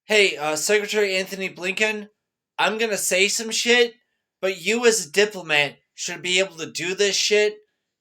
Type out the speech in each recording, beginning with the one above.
Hey, Secretary Anthony Blinken, I'm gonna say some shit, but you as a diplomat should be able to do this shit.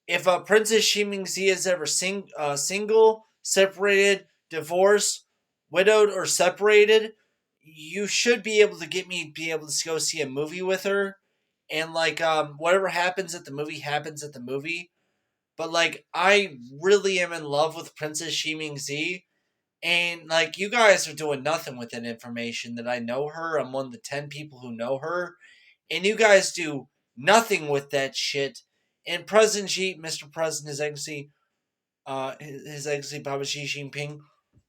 If Princess Ximingzi is ever single, separated, divorced, widowed, or separated, you should be able to get me be able to go see a movie with her, and whatever happens at the movie happens at the movie. But I really am in love with Princess Ximingzi, and you guys are doing nothing with that information that I know her. I'm one of the 10 people who know her. And you guys do nothing with that shit. And President Xi, Mr. President, His Excellency Baba Xi Jinping,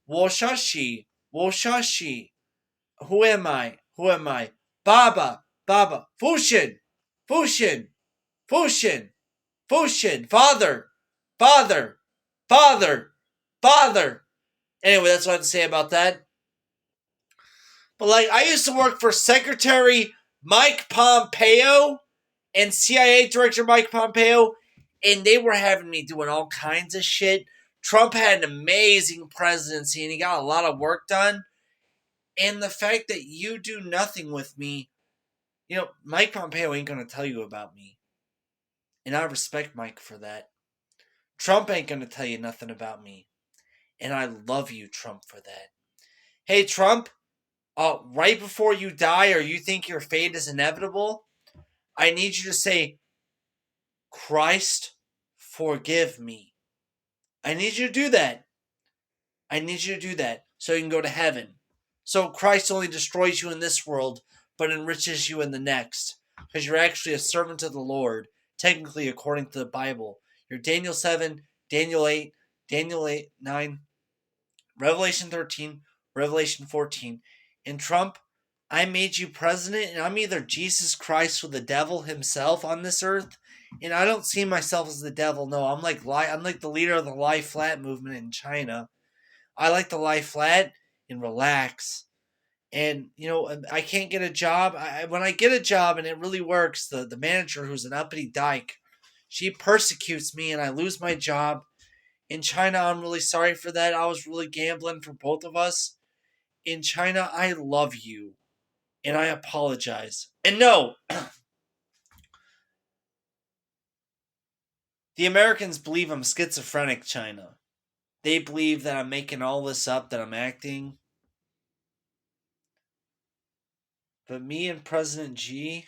我shashi, who am I? Who am I? Baba, Fushin, Fushin, Fushin, father, father, father. Anyway, that's what I have to say about that. But I used to work for Secretary Mike Pompeo and CIA Director Mike Pompeo, and they were having me doing all kinds of shit. Trump had an amazing presidency and he got a lot of work done. And the fact that you do nothing with me, Mike Pompeo ain't gonna tell you about me. And I respect Mike for that. Trump ain't gonna tell you nothing about me. And I love you, Trump, for that. Hey, Trump, right before you die or you think your fate is inevitable, I need you to say, Christ, forgive me. I need you to do that. I need you to do that so you can go to heaven. So Christ only destroys you in this world, but enriches you in the next. Because you're actually a servant of the Lord, technically according to the Bible. You're Daniel 7, Daniel 8, Daniel 8, 9, Revelation 13, Revelation 14. And Trump, I made you president, and I'm either Jesus Christ or the devil himself on this earth. And I don't see myself as the devil. No, I'm like the leader of the lie flat movement in China. I like to lie flat and relax. And I can't get a job. When I get a job and it really works, the manager, who's an uppity dyke, she persecutes me and I lose my job. In China, I'm really sorry for that. I was really gambling for both of us. In China, I love you and I apologize. And no, the Americans believe I'm schizophrenic, China. They believe that I'm making all this up, that I'm acting. But me and President Xi,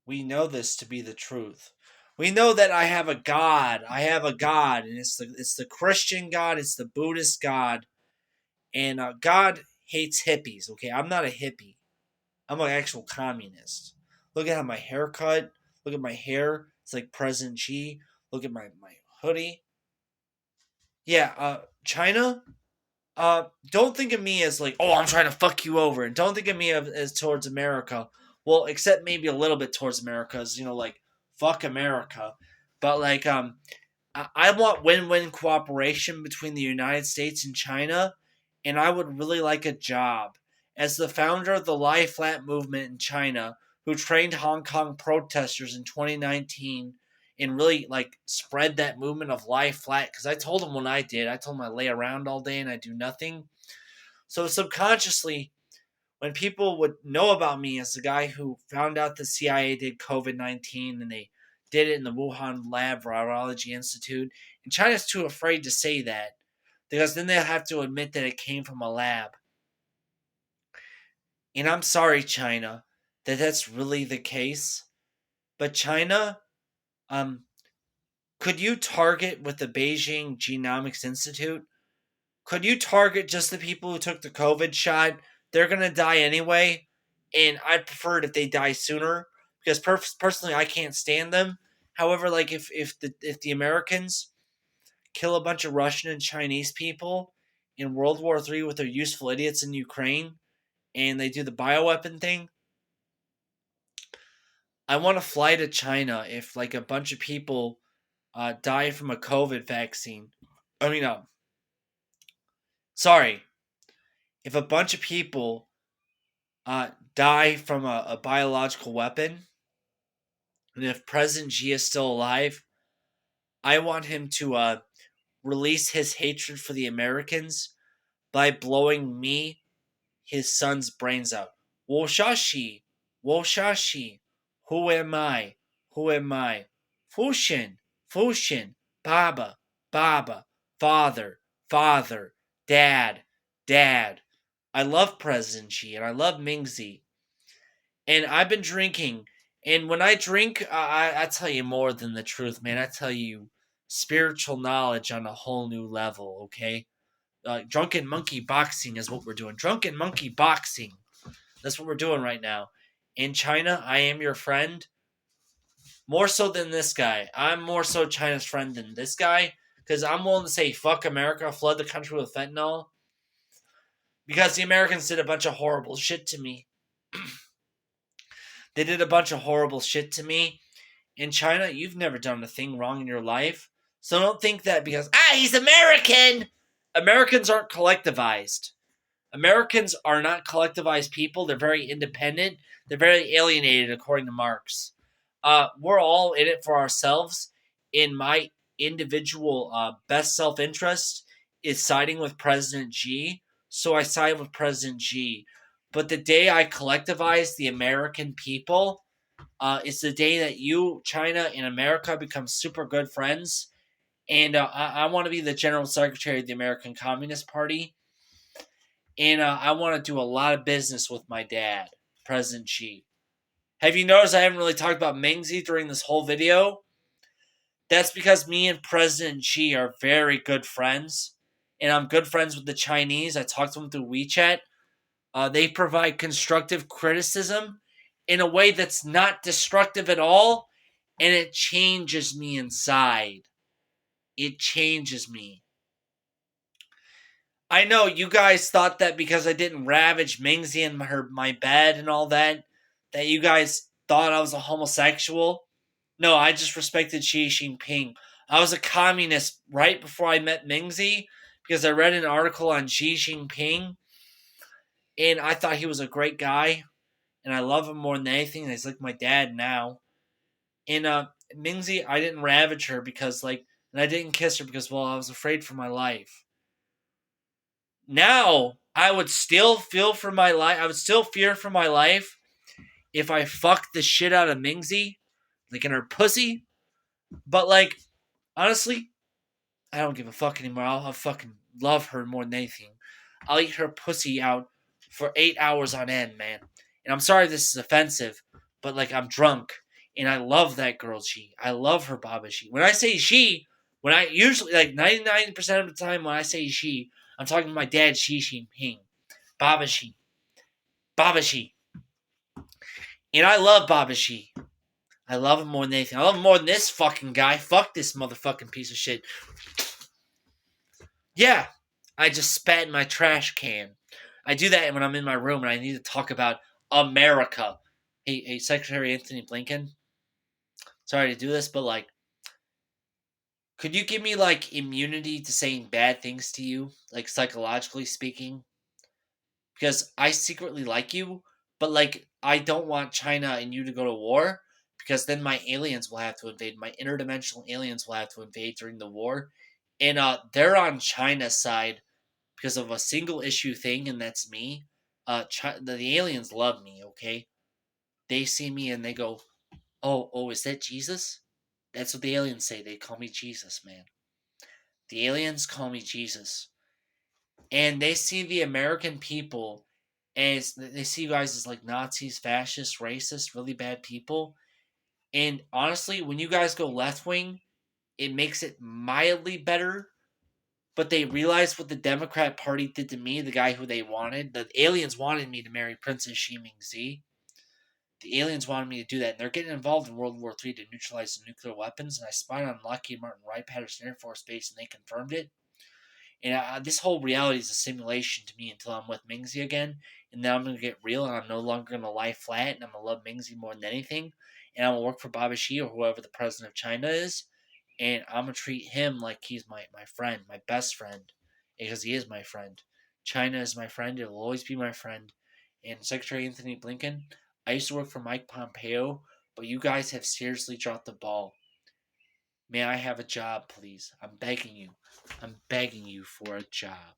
we know this to be the truth. We know that I have a God. I have a God, and it's the Christian God, it's the Buddhist God, and God hates hippies. Okay, I'm not a hippie. I'm an actual communist. Look at how my hair cut. Look at my hair. It's like President Xi. Look at my hoodie. Yeah, China. Don't think of me as like, oh, I'm trying to fuck you over, and don't think of me as towards America. Well, except maybe a little bit towards America, as fuck America. But I want win-win cooperation between the United States and China, and I would really like a job as the founder of the Lie Flat movement in China, who trained Hong Kong protesters in 2019 and really spread that movement of lie flat. Because I told them what I did. I told them I lay around all day and I do nothing. So subconsciously, when people would know about me as the guy who found out the CIA did COVID-19 and they did it in the Wuhan Lab Virology Institute, and China's too afraid to say that because then they'll have to admit that it came from a lab. And I'm sorry, China, that that's really the case. But China, could you target with the Beijing Genomics Institute? Could you target just the people who took the COVID shot? They're going to die anyway, and I'd prefer it if they die sooner because personally I can't stand them. However, if the Americans kill a bunch of Russian and Chinese people in World War III with their useful idiots in Ukraine and they do the bioweapon thing, I want to fly to China if a bunch of people die from a COVID vaccine. I mean, sorry, if a bunch of people die from a biological weapon, and if President Xi is still alive, I want him to release his hatred for the Americans by blowing me his son's brains out. Wo shashi, wo shashi. Who am I? Who am I? Fushin, Fushin, Baba, Baba, Father, Father, Dad, Dad. I love President Xi and I love Mingzi. And I've been drinking. And when I drink, I tell you more than the truth, man. I tell you spiritual knowledge on a whole new level, okay? Drunken monkey boxing is what we're doing. Drunken monkey boxing. That's what we're doing right now. In China, I am your friend. More so than this guy. I'm more so China's friend than this guy. Because I'm willing to say, fuck America, flood the country with fentanyl. Because the Americans did a bunch of horrible shit to me. They did a bunch of horrible shit to me. In China, you've never done a thing wrong in your life. So don't think that because, he's American! Americans aren't collectivized. Americans are not collectivized people. They're very independent. They're very alienated, according to Marx. We're all in it for ourselves. In my individual best self-interest is siding with President Xi. So I side with President Xi. But the day I collectivize the American people, it's the day that you, China, and America become super good friends. And I want to be the general secretary of the American Communist Party. And I want to do a lot of business with my dad, President Xi. Have you noticed I haven't really talked about Mingzi during this whole video? That's because me and President Xi are very good friends. And I'm good friends with the Chinese. I talk to them through WeChat. They provide constructive criticism in a way that's not destructive at all. And it changes me inside. It changes me. I know you guys thought that because I didn't ravage Mingzi in my bed and all that you guys thought I was a homosexual. No, I just respected Xi Jinping. I was a communist right before I met Mingzi because I read an article on Xi Jinping and I thought he was a great guy and I love him more than anything. He's like my dad now. And Mingzi, I didn't ravage her because and I didn't kiss her because, well, I was afraid for my life. Now, I would still feel for my life. I would still fear for my life if I fucked the shit out of Mingzi, in her pussy. But, honestly, I don't give a fuck anymore. I'll fucking love her more than anything. I'll eat her pussy out for 8 hours on end, man. And I'm sorry this is offensive, but, I'm drunk. And I love that girl, Xi. I love her, Baba Xi. When I say Xi, when I usually, 99% of the time when I say Xi, I'm talking to my dad, Xi Jinping. Baba Xi. Baba Xi. And I love Baba Xi. I love him more than anything. I love him more than this fucking guy. Fuck this motherfucking piece of shit. Yeah, I just spat in my trash can. I do that when I'm in my room and I need to talk about America. Hey, Secretary Anthony Blinken. Sorry to do this, but could you give me immunity to saying bad things to you, psychologically speaking? Because I secretly like you, but I don't want China and you to go to war because then my aliens will have to invade. My interdimensional aliens will have to invade during the war. And they're on China's side because of a single issue thing, and that's me. The aliens love me, okay? They see me and they go, oh, is that Jesus? That's what the aliens say. They call me Jesus, man. The aliens call me Jesus. And they see the American people as, they see you guys as Nazis, fascists, racists, really bad people. And honestly, when you guys go left wing, it makes it mildly better. But they realize what the Democrat Party did to me, the guy who they wanted. The aliens wanted me to marry Princess Xi Mingzi. The aliens wanted me to do that. And they're getting involved in World War III to neutralize the nuclear weapons. And I spied on Lockheed Martin Wright-Patterson Air Force Base, and they confirmed it. And this whole reality is a simulation to me until I'm with Mingzi again. And then I'm going to get real, and I'm no longer going to lie flat, and I'm going to love Mingzi more than anything. And I'm going to work for Baba Xi or whoever the president of China is. And I'm going to treat him like he's my friend, my best friend. Because he is my friend. China is my friend. It will always be my friend. And Secretary Anthony Blinken, I used to work for Mike Pompeo, but you guys have seriously dropped the ball. May I have a job, please? I'm begging you. I'm begging you for a job.